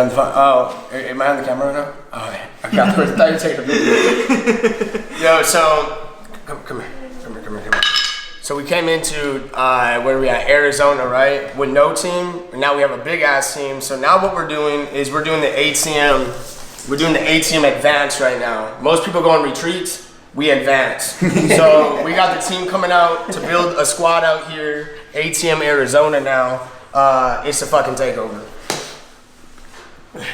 on the phone? Oh, am I on the camera right now? Oh, yeah. I got the thought you were taking a video. Yo, so come here. So we came into where we at, Arizona, right? With no team. And now we have a big ass team. So now what we're doing is we're doing the ATM. We're doing the ATM advance right now. Most people go on retreats. We advance. So we got the team coming out to build a squad out here. ATM Arizona now. It's the fucking takeover.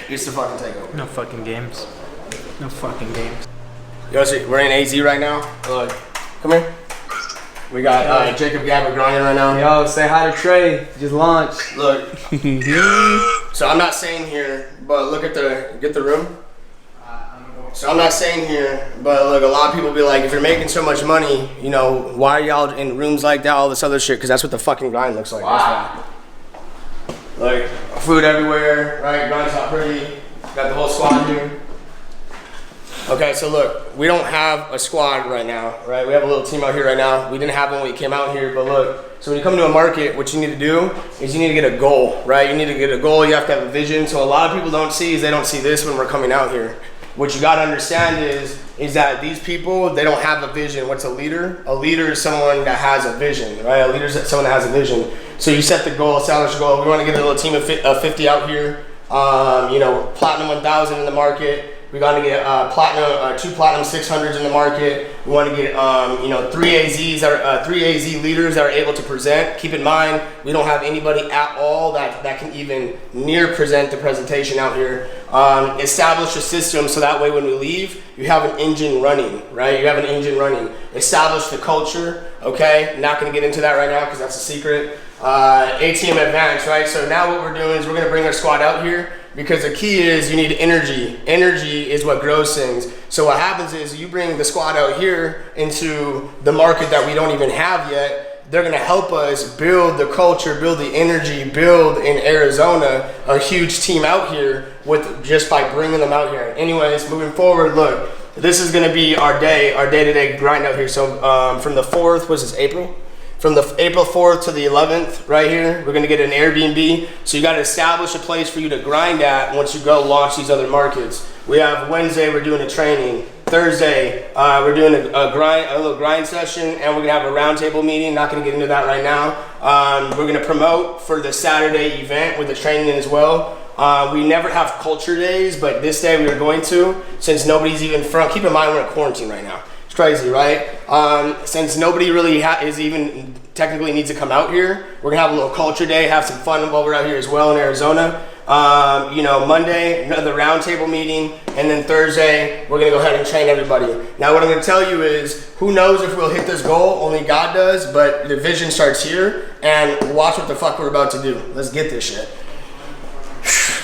It's the fucking takeover. No fucking games. No fucking games. Yo, so we're in AZ right now. Look, come here. We got Jacob Gabbard grinding right now. Yo, say hi to Trey. Just launched. Look. So I'm not saying here, but look at get the room. So I'm not saying here, but look, a lot of people be like, if you're making so much money, you know, why are y'all in rooms like that, all this other shit? Because that's what the fucking grind looks like. Wow. Like, food everywhere, right? Grind's not pretty. Got the whole squad here. Okay, so look, we don't have a squad right now, right? We have a little team out here right now. We didn't have one when we came out here, but look, so when you come to a market, what you need to do is you need to get a goal, right? You need to get a goal, you have to have a vision. So a lot of people don't see is they don't see this when we're coming out here. What you gotta understand is that these people, they don't have a vision. What's a leader? A leader is someone that has a vision, right? A leader is someone that has a vision. So you set the goal, establish a goal. We wanna get a little team of 50 out here. You know, platinum 1000 in the market. We're gonna get two platinum 600s in the market. We want to get you know, three AZ leaders that are able to present. Keep in mind, we don't have anybody at all that can even near present the presentation out here. Establish a system so that way when we leave, you have an engine running, right? You have an engine running. Establish the culture. Okay, not gonna get into that right now because that's a secret. ATM advance, right? So now what we're doing is we're gonna bring our squad out here. Because the key is you need energy. Energy is what grows things. So what happens is you bring the squad out here into the market that we don't even have yet. They're gonna help us build the culture, build the energy, build in Arizona a huge team out here with just by bringing them out here. Anyways, moving forward, look, this is gonna be our day-to-day grind out here. So from the 4th, was this April? From the April 4th to the 11th, right here, we're gonna get an Airbnb. So you gotta establish a place for you to grind at once you go launch these other markets. We have Wednesday, we're doing a training. Thursday, we're doing a little grind session, and we're gonna have a roundtable meeting. Not gonna get into that right now. We're gonna promote for the Saturday event with the training as well. We never have culture days, but this day we are going to, since nobody's even from, keep in mind we're in quarantine right now. Crazy, right? Since nobody really is even technically needs to come out here, we're gonna have a little culture day, have some fun while we're out here as well in Arizona. You know, Monday, another roundtable meeting, and then Thursday, we're gonna go ahead and train everybody. Now, what I'm gonna tell you is, who knows if we'll hit this goal? Only God does, but the vision starts here, and watch what the fuck we're about to do. Let's get this shit.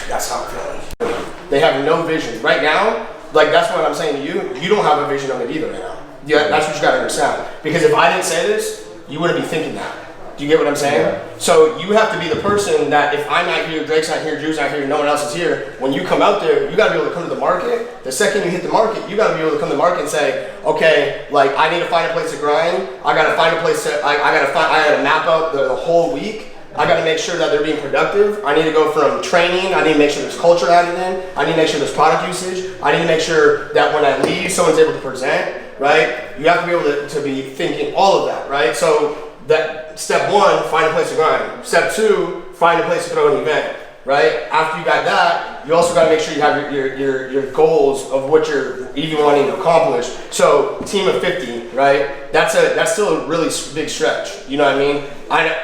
That's how I'm feeling. They have no vision. Right now, like that's what I'm saying to you, you don't have a vision of it either right now. Yeah, that's what you gotta understand. Because if I didn't say this, you wouldn't be thinking that. Do you get what I'm saying? Yeah. So you have to be the person that if I'm not here, Drake's not here, Drew's not here, no one else is here, when you come out there, you gotta be able to come to the market. The second you hit the market, you gotta be able to come to the market and say, okay, like I need to find a place to grind, I gotta find a place to, I gotta map out the whole week. I gotta make sure that they're being productive. I need to go from training, I need to make sure there's culture added in, I need to make sure there's product usage, I need to make sure that when I leave, someone's able to present, right? You have to be able to be thinking all of that, right? So that step 1, find a place to grind. Step 2, find a place to throw an event, right? After you got that, you also gotta make sure you have your goals of what you're even wanting to accomplish. So team of 50, right? That's still a really big stretch, you know what I mean?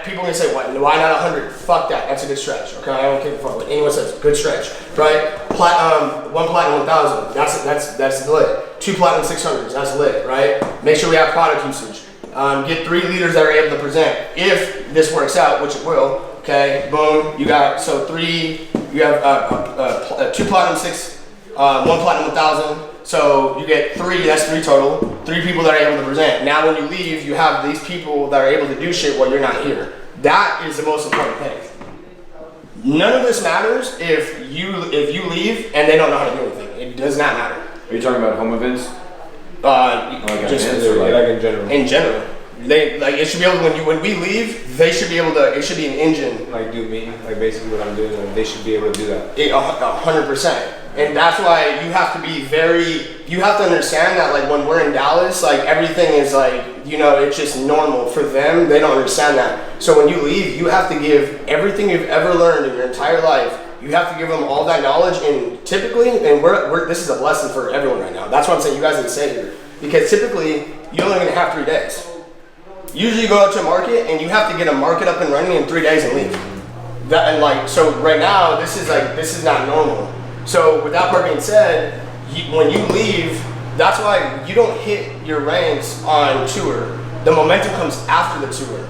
People are gonna say, why not 100? Fuck that, that's a good stretch, okay? I don't care what anyone says, good stretch, right? One platinum 1000, that's lit. 2 platinum 600s, that's lit, right? Make sure we have product usage. Get 3 leaders that are able to present. If this works out, which it will, okay, boom, you got, so 3, you have 2 platinum 6, 1 platinum 1000, so you get 3, that's 3 total, 3 people that are able to present. Now when you leave, you have these people that are able to do shit while you're not here. That is the most important thing. None of this matters if you leave and they don't know how to do anything. It does not matter. Are you talking about home events? Just like in general? In general. They like it should be able to, when we leave, they should be able to. It should be an engine. Like do me, like basically what I'm doing. Like they should be able to do that. 100%. And that's why you have to be you have to understand that like when we're in Dallas, like everything is like, it's just normal for them. They don't understand that. So when you leave, you have to give everything you've ever learned in your entire life. You have to give them all that knowledge, and typically, and this is a lesson for everyone right now. That's why I'm saying you guys need to stay here. Because typically, you're only gonna have 3 days. Usually you go out to a market and you have to get a market up and running in 3 days and leave. So right now, this is not normal. So with that part being said, when you leave, that's why you don't hit your ranks on tour. The momentum comes after the tour.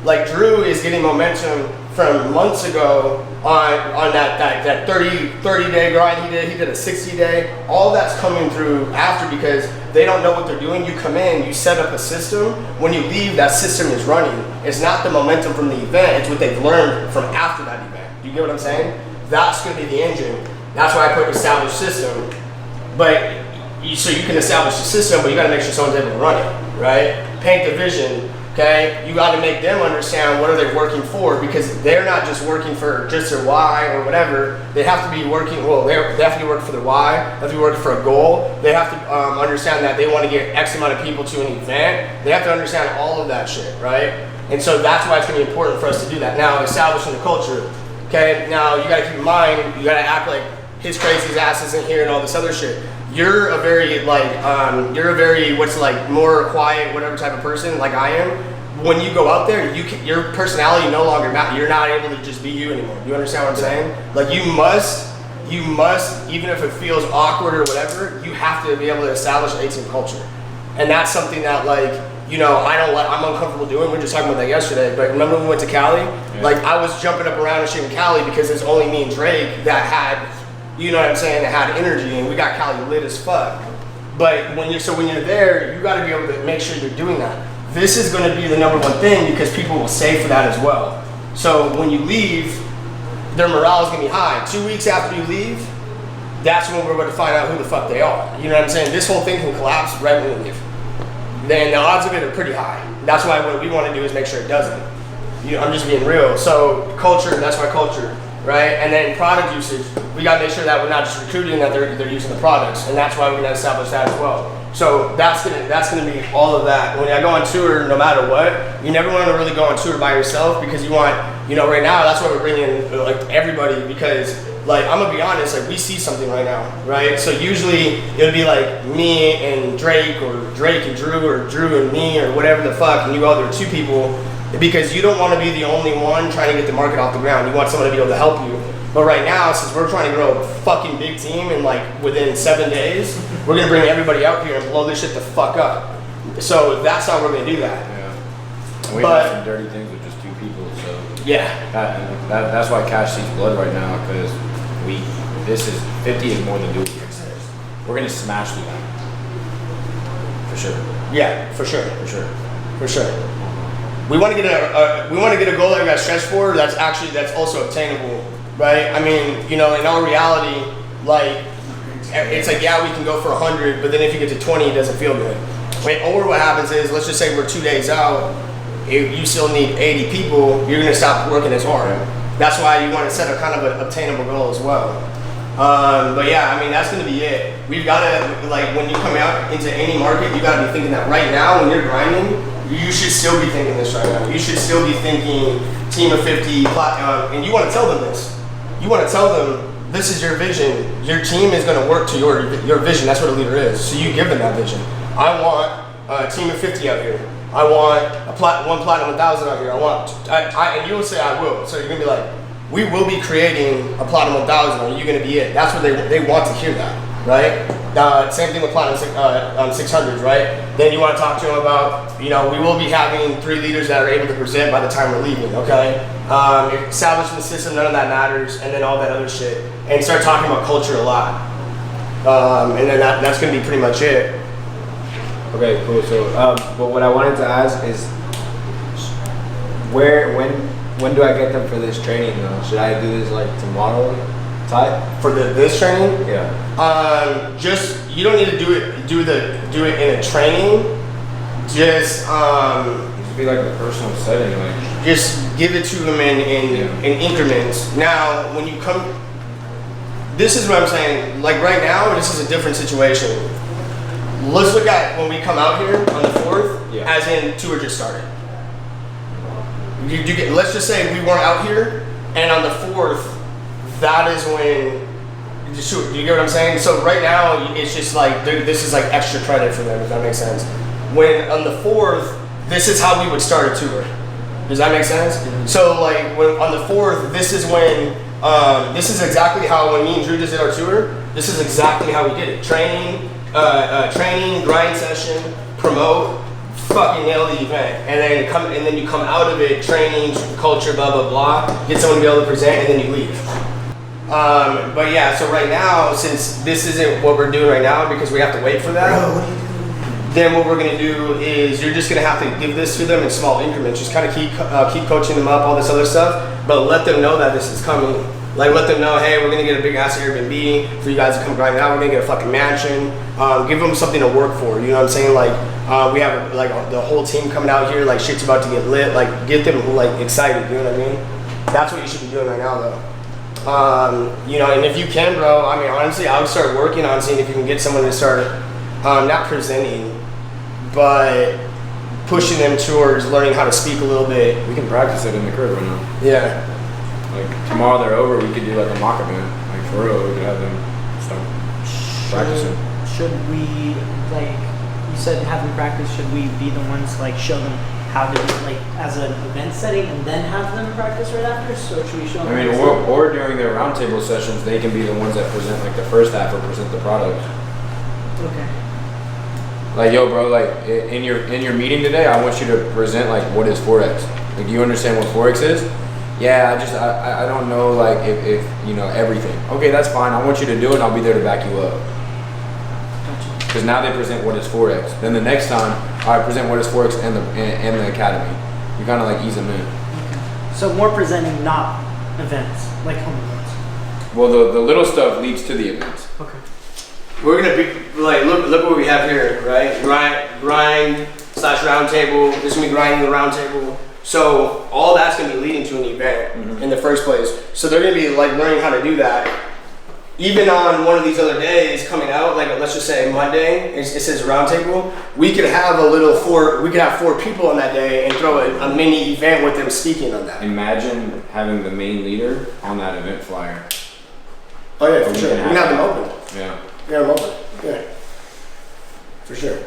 Like Drew is getting momentum from months ago on that 30 day grind he did a 60 day. All that's coming through after because they don't know what they're doing. You come in, you set up a system. When you leave, that system is running. It's not the momentum from the event, it's what they've learned from after that event. You get what I'm saying? That's gonna be the engine. That's why I put established system. But so you can establish the system, but you gotta make sure someone's able to run it, right? Paint the vision. Okay, you got to make them understand what are they working for, because they're not just working for just their why or whatever. They have to be working. Well, they have to be working for their why. They have to be working for a goal. They have to understand that they want to get X amount of people to an event. They have to understand all of that shit, right? And so that's why it's going to be important for us to do that. Now, establishing the culture. Okay, now you got to keep in mind, you got to act like his crazy ass isn't here and all this other shit. You're a very more quiet, whatever type of person like I am. When you go out there, your personality no longer matters. You're not able to just be you anymore. You understand what I'm saying? Like you must, even if it feels awkward or whatever, you have to be able to establish an A-team culture. And that's something that I'm uncomfortable doing. We were just talking about that yesterday. But remember when we went to Cali? Yeah. Like I was jumping up around and shit in Cali because it's only me and Drake that had, you know what I'm saying, that had energy, and we got Cali lit as fuck. But when you're there, you got to be able to make sure you're doing that. This is going to be the number one thing because people will stay for that as well. So when you leave, their morale is going to be high. 2 weeks after you leave, that's when we're going to find out who the fuck they are. You know what I'm saying? This whole thing can collapse right when you leave. Then the odds of it are pretty high. That's why what we want to do is make sure it doesn't. I'm just being real. So culture, that's my culture, right? And then product usage, we got to make sure that we're not just recruiting, that they're using the products, and that's why we're going to establish that as well. So that's gonna be all of that. When I go on tour, no matter what, you never want to really go on tour by yourself because you want, right now, that's why we're bringing like everybody, because like I'm gonna be honest, like we see something right now, right? So usually it'll be like me and Drake, or Drake and Drew, or Drew and me, or whatever the fuck, and you go there 2 people, because you don't want to be the only one trying to get the market off the ground. You want someone to be able to help you. But right now, since we're trying to grow a fucking big team in like within 7 days, we're gonna bring everybody out here and blow this shit the fuck up. So that's how we're gonna do that. Yeah. And we have some dirty things with just 2 people, so yeah. That's why Cash sees blood right now, because 50 is more than doable. We're gonna smash through that. For sure. Yeah, for sure. For sure. For sure. We want to get a goal that we got stretched for. That's also obtainable. Right? I mean, in all reality, like, it's like, yeah, we can go for 100, but then if you get to 20, it doesn't feel good. Or what happens is, let's just say we're 2 days out, if you still need 80 people, you're going to stop working as hard. That's why you want to set a kind of an obtainable goal as well. But yeah, I mean, that's going to be it. We've got to, like, when you come out into any market, you got to be thinking that right now, when you're grinding, you should still be thinking this right now. You should still be thinking team of 50, and you want to tell them this. You want to tell them, this is your vision. Your team is going to work to your vision. That's what a leader is. So you give them that vision. I want a team of 50 out here. I want one platinum 1,000 out here. And you will say I will. So you're going to be like, we will be creating a platinum 1,000. Are you going to be it? That's what they want to hear that, right? Same thing with platinum 600s, right? Then you want to talk to them about, we will be having 3 leaders that are able to present by the time we're leaving, okay? Establishing the system, none of that matters, and then all that other shit. And start talking about culture a lot. And then that's going to be pretty much it. Okay, cool. So, but what I wanted to ask is, when do I get them for this training though? Should I do this like tomorrow, Ty? For this training? Yeah. You don't need to do it in a training. Just be like a personal setting, like just give it to them in increments. Now, when you come, this is what I'm saying. Like right now, this is a different situation. Let's look at when we come out here on the 4th, as in tour just started. Let's just say we weren't out here, and on the 4th, that is when. Do you get what I'm saying? So right now, it's just like this is like extra credit for them. If that makes sense. When on the 4th, this is how we would start a tour. Does that make sense? So like when on the 4th, this is when this is exactly how when me and Drew just did our tour. This is exactly how we did it. Training, grind session, promote, fucking nail the event, and then you come out of it, training, culture, blah blah blah. Get someone to be able to present, and then you leave. But yeah, so right now, since this isn't what we're doing right now because we have to wait for that. Then what we're gonna do is you're just gonna have to give this to them in small increments. Just kind of keep coaching them up, all this other stuff, but let them know that this is coming. Like let them know, hey, we're gonna get a big ass Airbnb for you guys to come grind out. We're gonna get a fucking mansion. Give them something to work for. You know what I'm saying? Like we have like the whole team coming out here. Like shit's about to get lit. Like get them like excited. You know what I mean? That's what you should be doing right now, though. You know, and if you can, bro. I mean, honestly, I would start working on seeing if you can get someone to start not presenting, but pushing them towards learning how to speak a little bit. we can practice it in the crib right now. Yeah. Like tomorrow they're over, we could do like a mock event. Like for real, we could have them start practicing. Should we, like you said, have them practice? Should we be the ones to, like show them how to do like as an event setting and then have them practice right after? So should we show them? I mean, or during their roundtable sessions, they can be the ones that present like the first half or present the product. Okay. Like, yo, bro, like in your meeting today, I want you to present like what is Forex. Like, do you understand what Forex is? Yeah, I don't know like if you know everything. Okay, that's fine. I want you to do it, and I'll be there to back you up. Because now they present what is Forex. Then the next time, I present what is Forex and the academy. You kind of like ease them in. Okay. So more presenting, not events like home events. Well, the little stuff leads to the events. Okay. We're gonna be like, look what we have here, right? Grind / roundtable. This is gonna be grinding the roundtable. So all that's gonna be leading to an event in the first place. So they're gonna be like learning how to do that. Even on one of these other days coming out, like let's just say Monday, it says roundtable. We could have four people on that day and throw a mini event with them speaking on that. Imagine having the main leader on that event flyer. Oh yeah, for sure. We can have them open. Yeah. Yeah, I'm open. Yeah, for sure.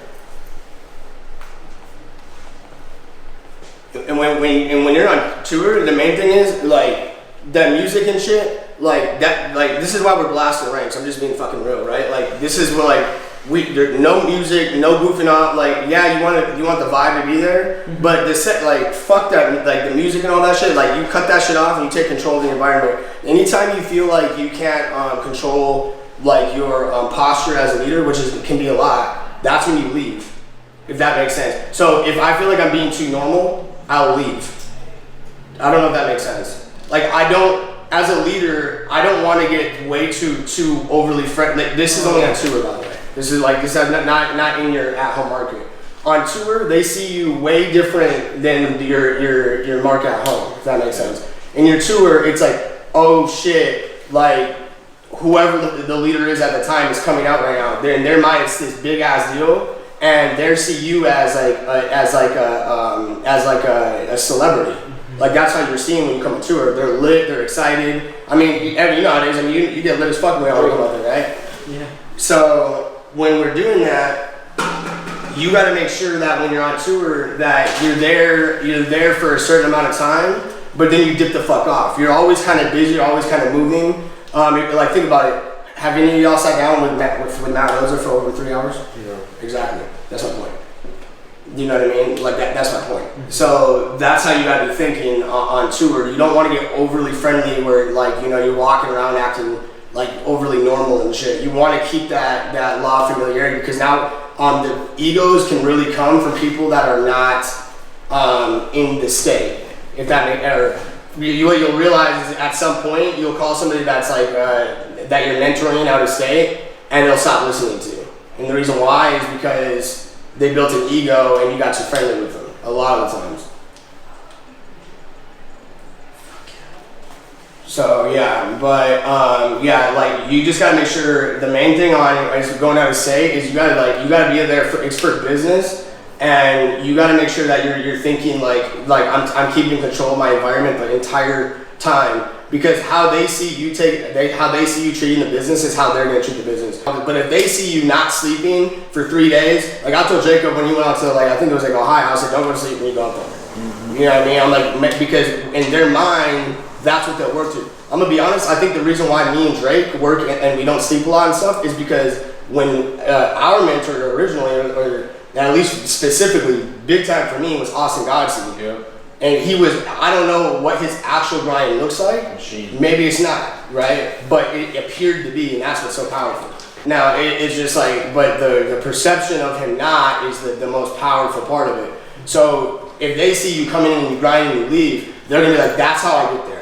And when you're on tour, the main thing is like that music and shit. Like that, like this is why we're blasting ranks. I'm just being fucking real, right? Like this is where like there's no music, no goofing off. Like yeah, you want the vibe to be there, but the set like fuck that, like the music and all that shit. Like you cut that shit off and you take control of the environment. Anytime you feel like you can't control like your posture as a leader, which can be a lot, that's when you leave, if that makes sense. So if I feel like I'm being too normal, I'll leave. I don't know if that makes sense. Like as a leader, I don't want to get way too overly friendly. Like, this is only on tour, by the way. This is not in your at-home market. On tour, they see you way different than your market at home, if that makes sense. In your tour, it's like, oh shit, like whoever the leader is at the time is coming out right now. In their mind, it's this big ass deal, and they see you as a celebrity. Like that's how you're seeing when you come on tour. They're lit, they're excited. I mean, you know how it is. I mean, you get lit as fuck when we all come out there, right? Yeah. So when we're doing that, you got to make sure that when you're on tour that you're there for a certain amount of time, but then you dip the fuck off. You're always kind of busy, you're always kind of moving. Like think about it. Have any of y'all sat down with Matt Rosa for over 3 hours? Yeah. Exactly. That's my point. You know what I mean? Like that's my point. So that's how you gotta be thinking on tour. You don't want to get overly friendly where like, you know, you're walking around acting like overly normal and shit. You want to keep that law of familiarity because now the egos can really come from people that are not in the state. If that makes, or you'll realize at some point you'll call somebody that's like that you're mentoring out of state and they'll stop listening to you. And the reason why is because they built an ego and you got too friendly with them. A lot of the times. So yeah, but yeah, like you just gotta make sure the main thing on is going out to say is you gotta be there for it's for business, and you gotta make sure that you're thinking like I'm keeping control of my environment the entire time, because how they see you treating the business is how they're gonna treat the business. But if they see you not sleeping for 3 days, like I told Jacob when he went out to I think it was Ohio, I said don't go to sleep when you go out there. Mm-hmm. You know what I mean? I'm like, because in their mind, that's what they'll work to. I'm gonna be honest, I think the reason why me and Drake work and we don't sleep a lot and stuff is because when our mentor originally, or at least specifically, big time for me was Austin Godsey. Yeah. And he was, I don't know what his actual grind looks like. Machine. Maybe it's not, right? But it appeared to be, and that's what's so powerful. Now, it's just like, but the perception of him not is the most powerful part of it. So if they see you come in and you grind and you leave, they're gonna be like, that's how I get there.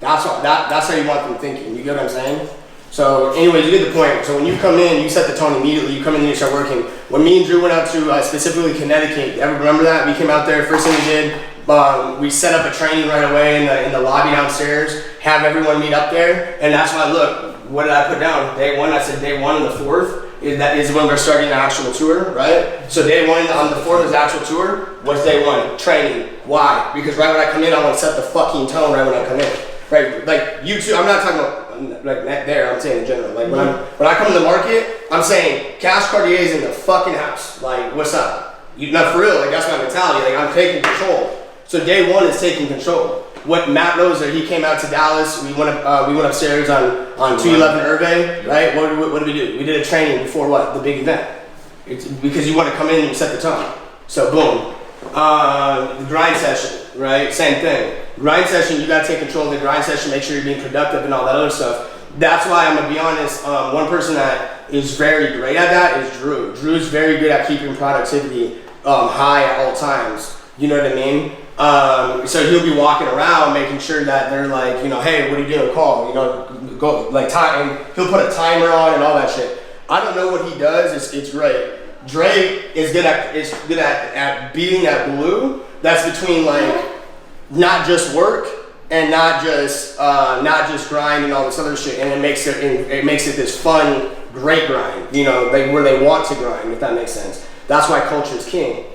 That's how you want them thinking. You get what I'm saying? So anyways, you get the point. So when you come in, you set the tone immediately. You come in and you start working. When me and Drew went out to specifically Connecticut, you ever remember that? We came out there, first thing we did, we set up a training right away in the lobby downstairs, have everyone meet up there, and that's why, look, what did I put down? Day one, I said day 1 and the 4th, that is when we're starting the actual tour, right? So day 1 on the 4th is the actual tour. What's day 1? Training. Why? Because right when I come in, I want to set the fucking tone right when I come in. Right, like you two, I'm not talking about like there, I'm saying in general. Like when I come to the market, I'm saying Cash Cartier's in the fucking house. Like, what's up? You not for real, like that's my mentality. Like I'm taking control. So day 1 is taking control. What Matt knows that he came out to Dallas, we went upstairs on 211 Irving, right? What did we do? We did a training before what? The big event. It's because you want to come in and set the tone. So boom. The grind session, right? Same thing. Grind session, you gotta take control of the grind session, make sure you're being productive and all that other stuff. That's why I'm gonna be honest, one person that is very great at that is Drew. Drew's very good at keeping productivity high at all times. You know what I mean? So he'll be walking around making sure that they're like, you know, hey, what are you doing? Call, you know, go like time. And he'll put a timer on and all that shit. I don't know what he does. It's great. Drake is good at beating that glue that's between like not just work and not just grind and all this other shit, and it makes it this fun, great grind. You know, where they want to grind, if that makes sense. That's why culture is king.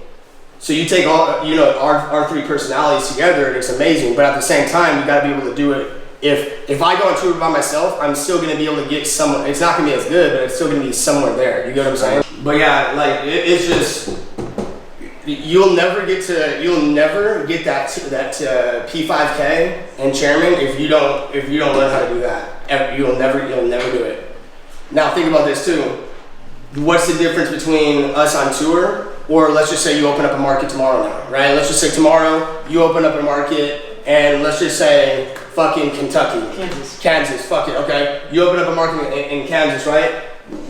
So you take all, you know, our 3 personalities together, and it's amazing. But at the same time, you got to be able to do it. If I go on tour by myself, I'm still gonna be able to get somewhere. It's not gonna be as good, but it's still gonna be somewhere there. You get what I'm saying? But yeah, like it's just you'll never get that P5K and chairman if you don't learn how to do that. You'll never do it. Now think about this too. What's the difference between us on tour, or let's just say you open up a market tomorrow now, right? Let's just say tomorrow you open up a market, and let's just say fucking Kentucky. Kansas, fuck it, okay. You open up a market in Kansas, right?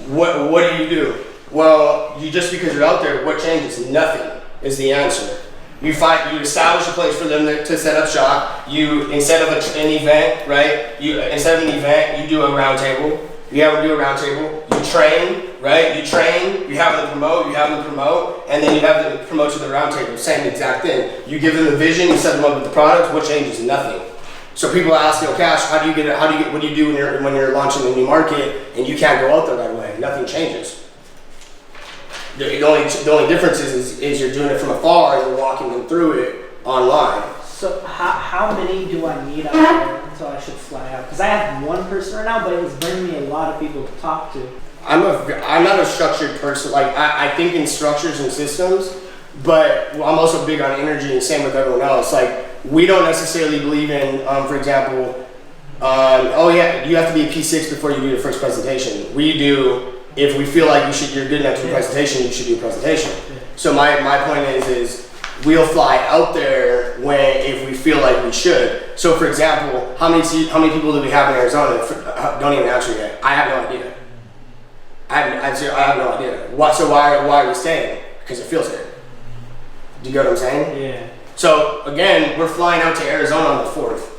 What do? Well, just because you're out there, what changes? Nothing is the answer. You establish a place for them to set up shop. You, instead of an event, right? Instead of an event, you do a round table. You do a round table. You train, right? You train, you have them promote, and then you have them promote to the round table. Same exact thing. You give them the vision, you set them up with the product. What changes? Nothing. So people ask, you know, Cash, what do you do when you're launching a new market and you can't go out there right away? Nothing changes. The only difference is you're doing it from afar and you're walking them through it online. So how many do I need out there until I should fly out? Because I have one person right now, but it's bringing me a lot of people to talk to. I'm not a structured person. Like I think in structures and systems, but I'm also big on energy, and same with everyone else. Like we don't necessarily believe in, for example, oh yeah, you have to be a P6 before you do your first presentation. We do. If we feel like you're good enough to do a presentation, you should do a presentation. So my point is we'll fly out there if we feel like we should. So for example, how many people do we have in Arizona? Don't even answer yet. I have no idea. I have no idea. So why are we staying? Because it feels good. Do you get what I'm saying? Yeah. So again, we're flying out to Arizona on the 4th.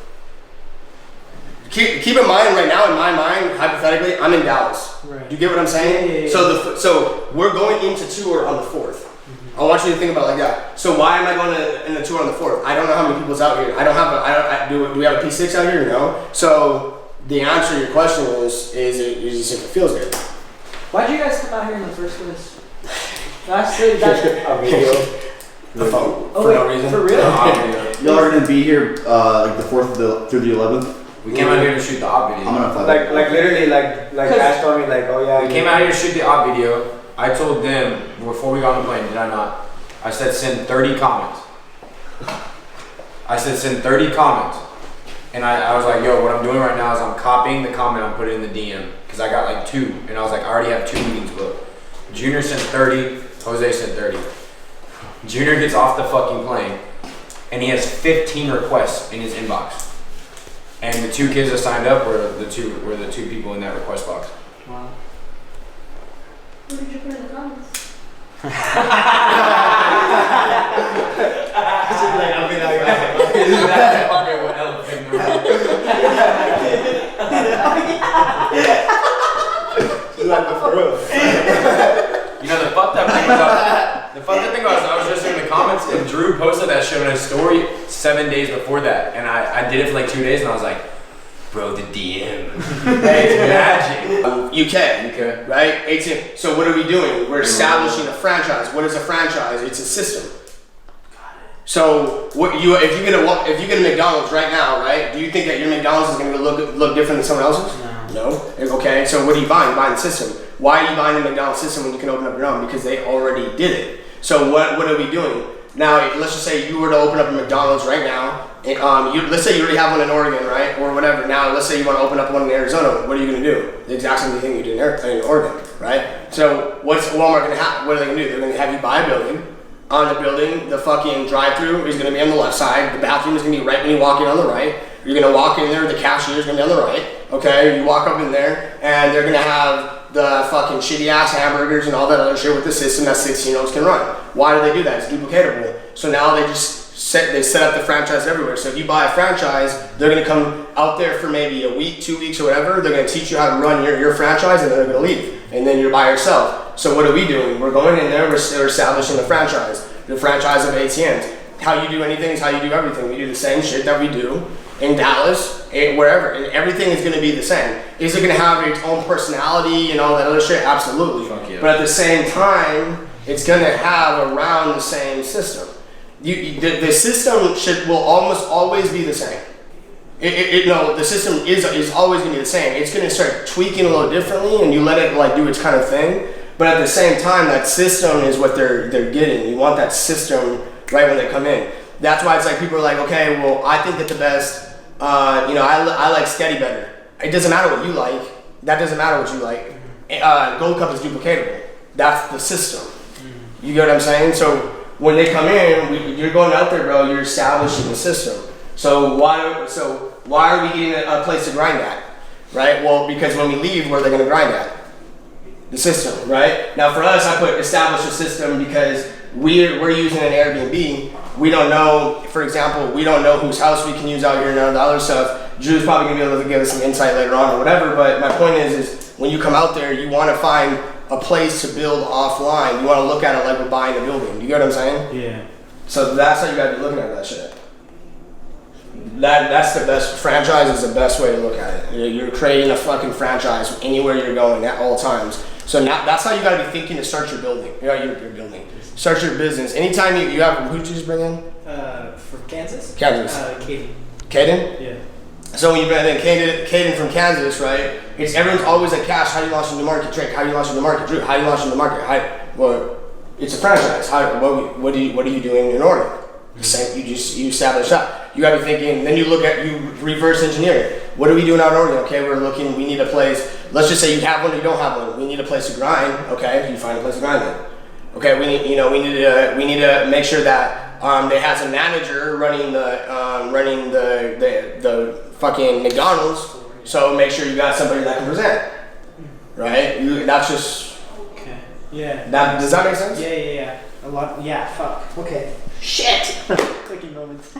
Keep in mind, right now in my mind, hypothetically, I'm in Dallas. Right. Do you get what I'm saying? Yeah. So we're going into tour on the 4th. I want you to think about it like that. So why am I going in the tour on the 4th? I don't know how many people's out here. I don't have do we have a P6 out here? No. So the answer to your question is just if it feels good. Why'd you guys come out here in the first place? That's a video. The phone. Oh, for wait, no reason. for real? Y'all are gonna be here like the 4th through the 11th. We came out here to shoot the op video. I'm gonna fly. Like literally, like Ash told me, like, oh yeah. We came out here to shoot the op video. I told them before we got on the plane, did I not? I said send 30 comments. I said send 30 comments. And I was like, yo, what I'm doing right now is I'm copying the comment, I'm putting in the DM. Because I got like 2. And I was like, I already have 2 meetings booked. Junior sent 30, Jose sent 30. Junior gets off the fucking plane and he has 15 requests in his inbox. And the 2 kids that signed up were the two people in that request box. Wow. What did you put in the comments? You know, the fucked up thing was I was just in the comments and Drew posted that shit on his story 7 days before that. And I did it for like 2 days and I was like, bro, the DM. Hey, it's magic. UK, right? 18. So what are we doing? We're establishing a franchise. What is a franchise? It's a system. So what if you get a McDonald's right now, right? Do you think that your McDonald's is going to look different than someone else's? No. Okay. So what are you buying? You're buying the system. Why are you buying the McDonald's system when you can open up your own? Because they already did it. So what are we doing? Now, let's just say you were to open up a McDonald's right now. Let's say you already have one in Oregon, right? Or whatever. Now, let's say you want to open up one in Arizona. What are you going to do? The exact same thing you did in Oregon, right? So what's Walmart going to have? What are they going to do? They're going to have you buy a building. On the building, the fucking drive-through is going to be on the left side. The bathroom is going to be right when you walk in on the right. You're going to walk in there. The cashier is going to be on the right. Okay? You walk up in there, and they're going to have the fucking shitty-ass hamburgers and all that other shit with the system that 16-year-olds can run. Why do they do that? It's duplicatable. So now they set up the franchise everywhere. So if you buy a franchise, they're going to come out there for maybe a week, 2 weeks, or whatever. They're going to teach you how to run your franchise, and then they're going to leave. And then you're by yourself. So what are we doing? We're going in there, we're establishing the franchise of ATMs. How you do anything is how you do everything. We do the same shit that we do in Dallas, wherever, and everything is going to be the same. Is it going to have its own personality and all that other shit? Absolutely. Yeah. But at the same time, it's going to have around the same system. The system will almost always be the same. The system is always going to be the same. It's going to start tweaking a little differently, and you let it like do its kind of thing. But at the same time, that system is what they're getting. You want that system right when they come in. That's why it's like people are like, okay, well, I think that the best, I like Steady better. It doesn't matter what you like. That doesn't matter what you like. Gold Cup is duplicatable. That's the system. You get what I'm saying? So when they come in, you're going out there, bro. You're establishing the system. So why are we getting a place to grind at, right? Well, because when we leave, where are they going to grind at? The system, right? Now for us, I put establish a system because we're using an Airbnb. We don't know, for example, we don't know whose house we can use out here and all the other stuff. Drew's probably going to be able to give us some insight later on or whatever, but my point is when you come out there, you want to find a place to build offline. You want to look at it like we're buying a building. You get what I'm saying? Yeah. So that's how you got to be looking at that shit. That's the best. Franchise is the best way to look at it. You're creating a fucking franchise anywhere you're going at all times. So now that's how you got to be thinking to start your building. Your building. Start your business. Anytime you have, who did you just bring in? For Kansas? Kansas. Caden. Caden? Yeah. So when you bring in Caden from Kansas, right? Everyone's always like, Cash, how do you launch in the market? Drake, how do you launch in the market? Drew, how do you launch in the market? Well, it's a franchise. What are you doing in order? You establish that. You gotta be thinking, then you reverse engineer it. What are we doing out in Oregon? Okay, we need a place. Let's just say you have one or you don't have one. We need a place to grind. Okay, you find a place to grind then. Okay, we need to make sure that it has a manager running the fucking McDonald's. So make sure you got somebody that can present. Right? That's just okay. Yeah. Does that make sense? Yeah. A lot. Yeah. Fuck. Okay. Shit. Clicking moments.